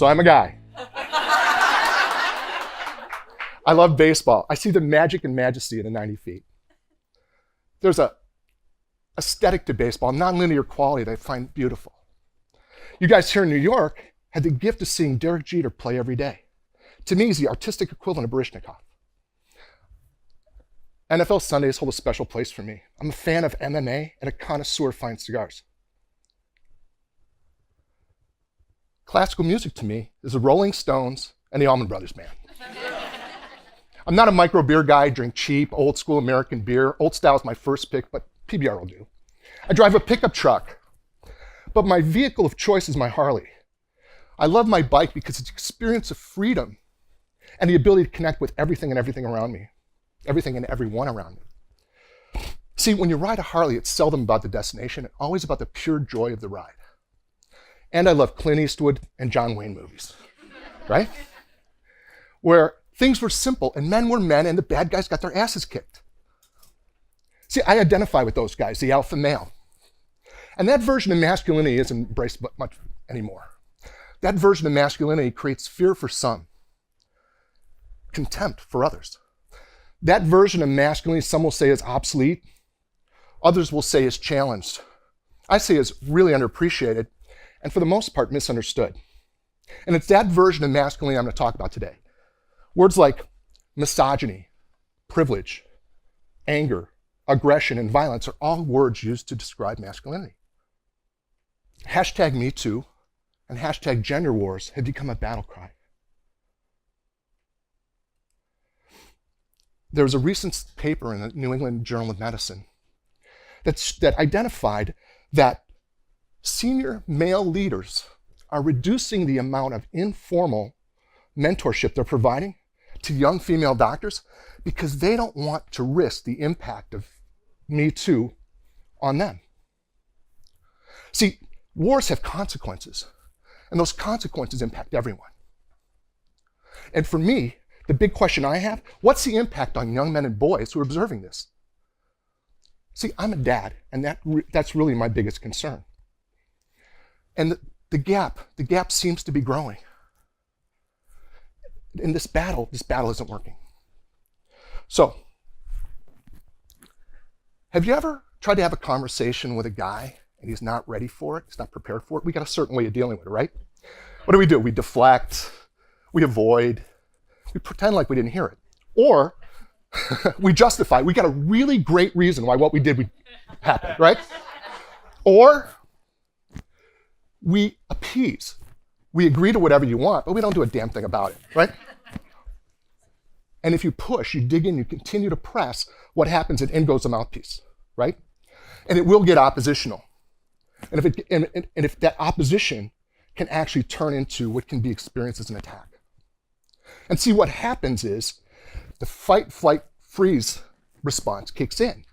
So I'm a guy. I love baseball. I see the magic and majesty in the 90 feet. There's a aesthetic to baseball, nonlinear quality that I find beautiful. You guys here in New York had the gift of seeing Derek Jeter play every day. To me, he's the artistic equivalent of Baryshnikov. NFL Sundays hold a special place for me. I'm a fan of MMA and a connoisseur of fine cigars. Classical music to me is the Rolling Stones and the Allman Brothers Band. I'm not a micro beer guy. I drink cheap, old school American beer. Old style is my first pick, but PBR will do. I drive a pickup truck, but my vehicle of choice is my Harley. I love my bike because it's an experience of freedom and the ability to connect with everything and everything around me, everything and everyone around me. See, when you ride a Harley, it's seldom about the destination, it's always about the pure joy of the ride. And I love Clint Eastwood and John Wayne movies, right? Where things were simple and men were men and the bad guys got their asses kicked. See, I identify with those guys, the alpha male. And that version of masculinity isn't embraced much anymore. That version of masculinity creates fear for some, contempt for others. That version of masculinity, some will say is obsolete, others will say is challenged. I say is really underappreciated, and for the most part, misunderstood. And it's that version of masculinity I'm going to talk about today. Words like misogyny, privilege, anger, aggression, and violence are all words used to describe masculinity. Hashtag #MeToo and hashtag gender wars have become a battle cry. There was a recent paper in the New England Journal of Medicine that identified that senior male leaders are reducing the amount of informal mentorship they're providing to young female doctors because they don't want to risk the impact of Me Too on them. See, wars have consequences, and those consequences impact everyone. And for me, the big question I have, what's the impact on young men and boys who are observing this? See, I'm a dad, and that's really my biggest concern. And the gap seems to be growing. In this battle isn't working. So, have you ever tried to have a conversation with a guy and he's not ready for it, he's not prepared for it? We got a certain way of dealing with it, right? What do? We deflect, we avoid, we pretend like we didn't hear it. Or we justify, we got a really great reason why what we did happened, right? Or we appease. We agree to whatever you want, but we don't do a damn thing about it, right? And if you push, you dig in, you continue to press, what happens, and in goes the mouthpiece, right? And it will get oppositional. And if that opposition can actually turn into what can be experienced as an attack. And see, what happens is the fight, flight, freeze response kicks in.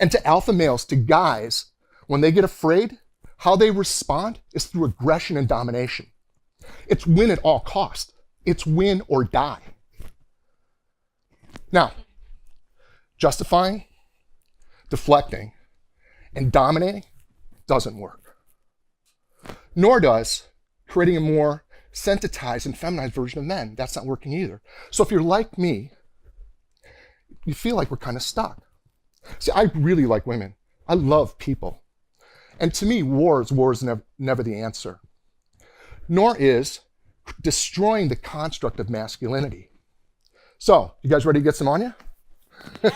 And to alpha males, to guys, when they get afraid, how they respond is through aggression and domination. It's win at all cost. It's win or die. Now, justifying, deflecting, and dominating doesn't work. Nor does creating a more sensitized and feminized version of men. That's not working either. So if you're like me, you feel like we're kind of stuck. See, I really like women. I love people. And to me, war is never the answer. Nor is destroying the construct of masculinity. So, you guys ready to get some on you?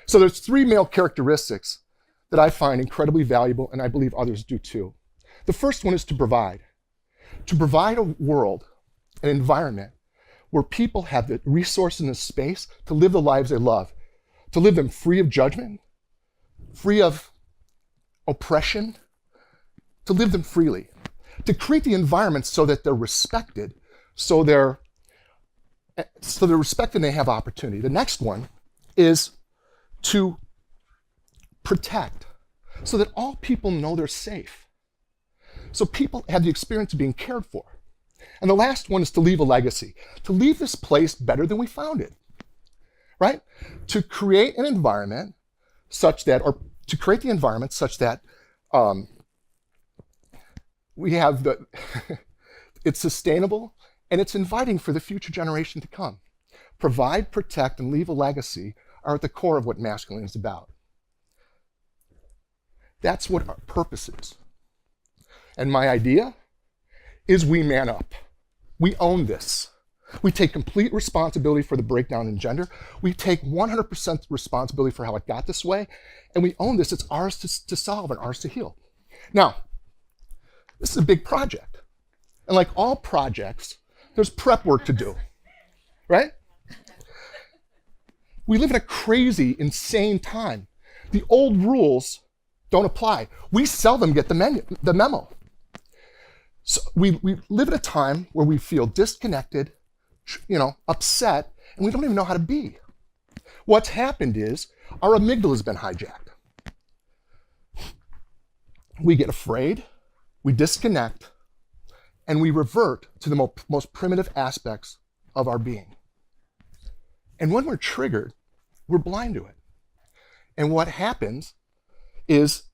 So there's 3 male characteristics that I find incredibly valuable, and I believe others do too. The first one is to provide. To provide a world, an environment, where people have the resources and the space to live the lives they love, to live them free of judgment, free of oppression, to live them freely. To create the environment so that they're respected, so they're respected and they have opportunity. The next one is to protect, so that all people know they're safe. So people have the experience of being cared for. And the last one is to leave a legacy, to leave this place better than we found it, right? To create an environment such that, or to create the environment such that we have it's sustainable, and it's inviting for the future generation to come. Provide, protect, and leave a legacy are at the core of what masculinity is about. That's what our purpose is. And my idea is we man up. We own this. We take complete responsibility for the breakdown in gender. We take 100% responsibility for how it got this way, and we own this. It's ours to solve and ours to heal. Now, this is a big project. And like all projects, there's prep work to do, right? We live in a crazy, insane time. The old rules don't apply. We seldom get the memo. So we live at a time where we feel disconnected, upset, and we don't even know how to be. What's happened is our amygdala has been hijacked. We get afraid, we disconnect, and we revert to the most primitive aspects of our being. And when we're triggered, we're blind to it. And what happens is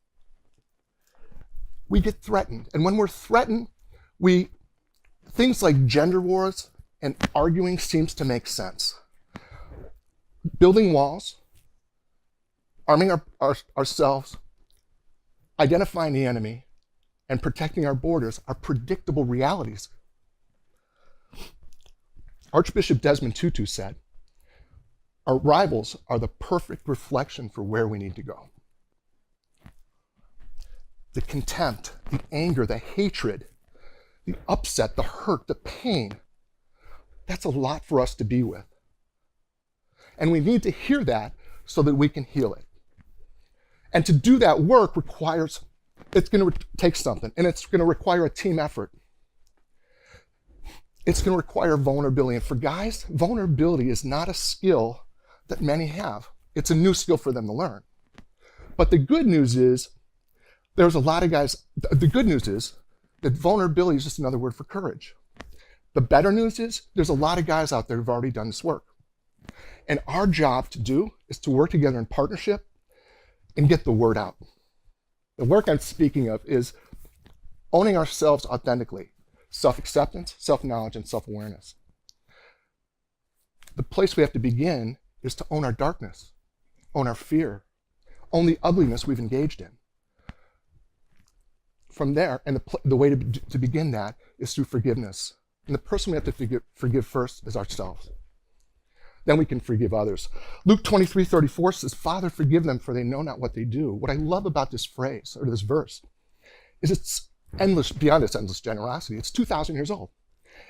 we get threatened. And when we're threatened, things like gender wars and arguing seems to make sense. Building walls, arming ourselves, identifying the enemy, and protecting our borders are predictable realities. Archbishop Desmond Tutu said, "Our rivals are the perfect reflection for where we need to go." The contempt, the anger, the hatred, the upset, the hurt, the pain, that's a lot for us to be with. And we need to hear that so that we can heal it. And to do that work it's going to take something, and it's going to require a team effort. It's going to require vulnerability. And for guys, vulnerability is not a skill that many have. It's a new skill for them to learn. But the good news is, there's a lot of guys, the good news is that vulnerability is just another word for courage. The better news is there's a lot of guys out there who've already done this work. And our job to do is to work together in partnership and get the word out. The work I'm speaking of is owning ourselves authentically, self-acceptance, self-knowledge, and self-awareness. The place we have to begin is to own our darkness, own our fear, own the ugliness we've engaged in. From there, and the way to begin that is through forgiveness. And the person we have to forgive first is ourselves. Then we can forgive others. Luke 23:34 says, "Father, forgive them, for they know not what they do." What I love about this phrase, or this verse, is it's endless, beyond its endless generosity. It's 2,000 years old.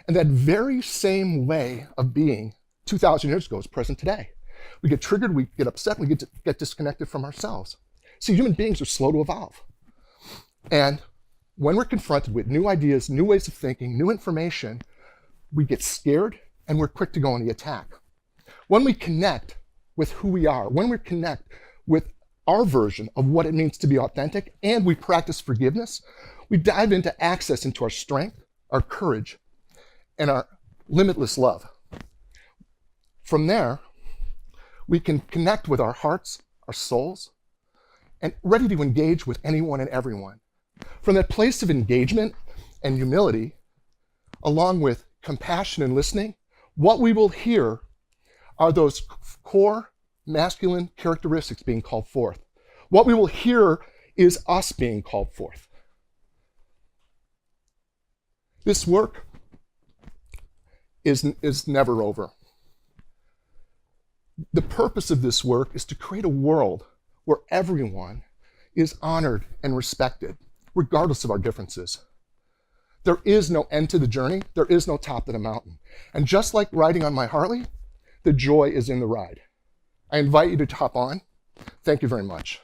And that very same way of being 2,000 years ago is present today. We get triggered, we get upset, we get disconnected from ourselves. See, human beings are slow to evolve. And when we're confronted with new ideas, new ways of thinking, new information, we get scared and we're quick to go on the attack. When we connect with who we are, when we connect with our version of what it means to be authentic, and we practice forgiveness, we dive into access into our strength, our courage, and our limitless love. From there, we can connect with our hearts, our souls, and ready to engage with anyone and everyone. From that place of engagement and humility, along with compassion and listening, what we will hear are those core masculine characteristics being called forth. What we will hear is us being called forth. This work is never over. The purpose of this work is to create a world where everyone is honored and respected, regardless of our differences. There is no end to the journey. There is no top to the mountain. And just like riding on my Harley, the joy is in the ride. I invite you to hop on. Thank you very much.